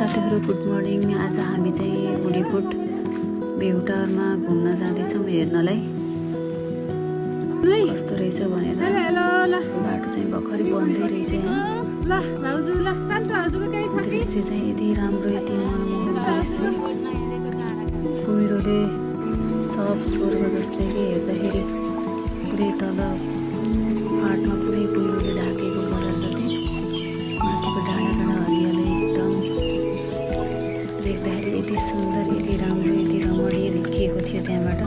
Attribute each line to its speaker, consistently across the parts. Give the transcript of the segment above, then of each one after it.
Speaker 1: साथीहरु good morning. आज हामी चाहिँ बुढीफुट भ्यू टावरमा घुम्न जाँदैछौँ हेर्नलाई कस्तो रहेछ भनेर। बाटो चाहिँ भर्खरै बन्दै रहेछ। दृश्य चाहिँ यति राम्रो यति मनमोहक दृश्य, कुहिरोले सब स्वर्ग जस्तै के हेर्दाखेरि पुरै तल फाटमा पुरै कुहिरोले ढाकेको बजार जति माथिको डाँडा हरियाली एकदम देख्दाखेरि यति सुन्दर यति राम्रो यति रमणीय देखिएको थियो। त्यहाँबाट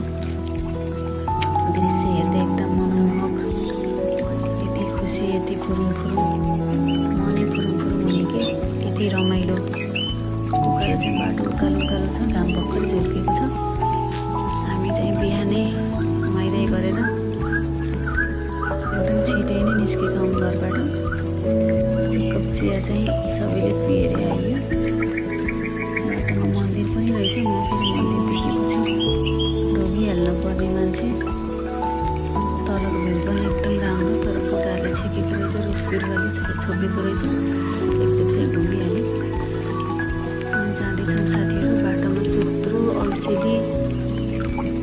Speaker 1: दृश्य हेर्दै एकदम मनमोहक, यति खुसी यति फुरुङ फुरुङ मनै फुरुङ फुरुङ हुने कि यति रमाइलो। उकालो चाहिँ बाटो उकालो उकालो छ, घाम भर्खरै झुल्केको छ। हामी चाहिँ बिहानै नुहाइधुवाइ गरेर एकदम छिटै नै निस्केका हौँ घरबाट। एक कप चिया चाहिँ सबैले पिएर आइयो। बाटोमा मन्दिर पनि रहेछ। म फेरि मन्दिर देखेपछि ढोगिहाल्न पर्ने मान्छे। तलको भ्यू पनि एकदम राम्रो, तर बुढाहरूले छेकेको रहेछ, रुख बिरुवाले छोपेको रहेछ। एकचोटि चाहिँ घुमिहालेँ। अनि जाँदैछौँ साथीहरू। बाटोमा चुत्रो औषधी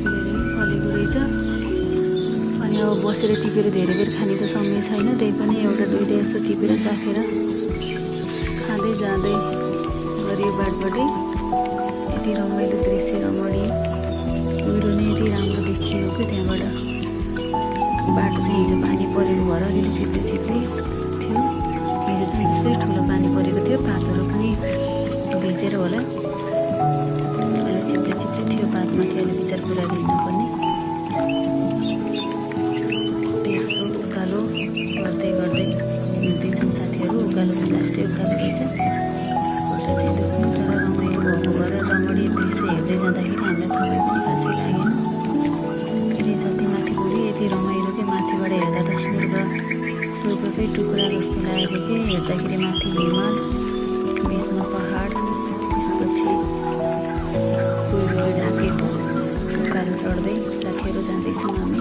Speaker 1: धेरै फलेको रहेछ। अनि अब बसेर टिपेर धेरै बेर खाने त समय छैन, त्यही पनि एउटा दुईवटा यसो टिपेर चाखेर खाँदै जाँदै गरियो बाटबाटै। यति रमाइलो दृश्य रमणीय, कुहिरो नै यति राम्रो देखियो कि त्यहाँबाट। बाटो चाहिँ हिजो पानी परेको भएर अलिअलि चिप्ले चिप्ले थियो। हिजो चाहिँ बेसै ठुलो पानी परेको थियो, पातहरू पनि भिजेर होला। अहिले चिप्ले चिप्ले थियो, पातमाथि अहिले विचार पुऱ्याएर हिँड्नुपर्ने। तेर्सो उकालो गर्दै गर्दै हिँड्दैछौँ साथीहरू। उकालो चाहिँ लास्टै उकालो रहेछ। खुट्टा चाहिँ दुख्नु, तर रमाइलो भएको भएर रमणीय दृश्य हेर्दै जाँदाखेरि हामीलाई थकाइ पनि खासै लागेन। यति जति माथि पुग्यो यति रमाइलो कि माथिबाट हेर्दा त स्वर्गकै टुक्रा जस्तो लागेको कि। हेर्दाखेरि माथि हिमाल, बिचमा पहाड, त्यसपछि कुहिरोले ढाकेको उकालो चढ्दै साथीहरू जाँदैछौँ हामी।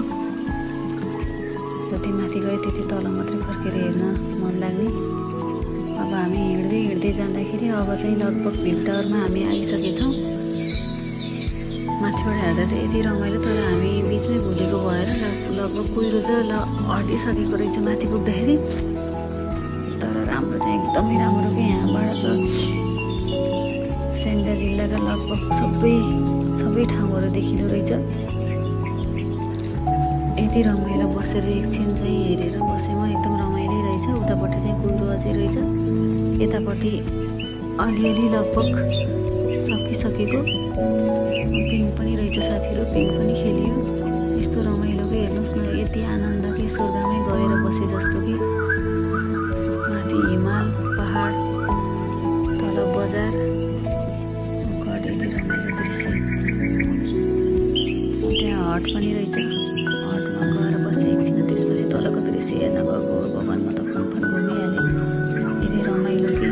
Speaker 1: जति माथि गयो त्यति तल मात्रै फर्केर हेर्न मन लाग्ने। अब हामी हिँड्दै हिँड्दै जाँदाखेरि अब चाहिँ लगभग भ्यू टावरमा हामी आइसकेछौँ। माथिबाट हेर्दा त यति रमाइलो, तर हामी बिचमै भुलेको भएर लगभग कुहिरो चाहिँ हटिसकेको रहेछ माथि पुग्दाखेरि। तर राम्रो चाहिँ एकदमै राम्रो कि यहाँबाट त स्याङ्जा जिल्लाका लगभग सबै ठाउँहरू देखिँदो रहेछ। यति रमाइलो बसेर एकछिन चाहिँ हेरेर बसेमा एकदम रमाइलो रहेछ। उतापट्टि चाहिँ कुहिरो अझै रहेछ, यतापट्टि अलिअलि लगभग सकिसकेको। पिङ पनि रहेछ साथीहरू, पिङ पनि खेलियो। यस्तो रमाइलो कि हेर्नुहोस् न, यति आनन्द कि स्वर्गमै गएर बसे जस्तो कि। माथि हिमाल पहाड, तल बजार, यति रमाइलो दृश्य। त्यहाँ हट पनि रहेछ, हटमा गएर बसेँ एकछिन। त्यसपछि तलको दृश्य हेर्न गएको भवनमा त फनफन घुमिहालेँ। यति रमाइलो कि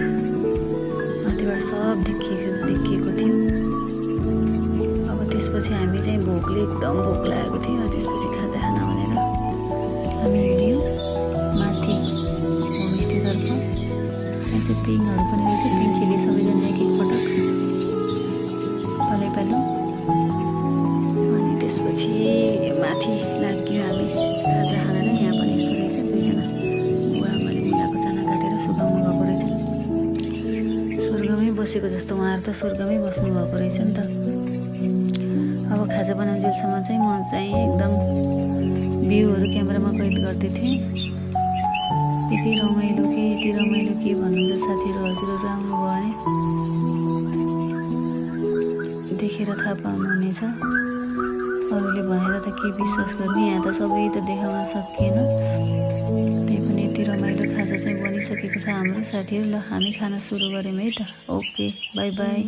Speaker 1: माथिबाट सब देखिएको थियो। अब त्यसपछि हामी चाहिँ भोकले एकदम भोक लागेको थियो। त्यसपछि खाजा खाना भनेर हामी हिँड्यौँ माथि होमस्टेतर्फ। त्यहाँ चाहिँ पिङहरू पनि रहेछ, पिङ खेले सबैजना एक एकपटक पालो। अनि त्यसपछि माथि लाग्यो हामी खाजा खाना नै। यहाँ पनि यस्तो रहेछ, दुईजना बुवा आमाले मुलाको चाना काटेर सुकाउनु भएको रहेछ। स्वर्गमै बसेको जस्तो उहाँहरू त स्वर्गमै बस्नु भएको रहेछ नि त। अब खाजा बनाउन्जेलसम्म चाहिँ म चाहिँ एकदम भ्यूहरू क्यामेरामा कैद गर्दै थिएँ। यति रमाइलो के भन्नुहुन्छ साथीहरू। हजुरहरू आउनुभयो भने देखेर थाहा पाउनुहुनेछ। अरूले भनेर त के विश्वास गर्ने, यहाँ त सबै त देखाउन सकिएन। त्यही पनि यति रमाइलो खाजा चाहिँ बनिसकेको छ हाम्रो साथीहरू। ल हामी खाना सुरु गऱ्यौँ है त। Okay, by by.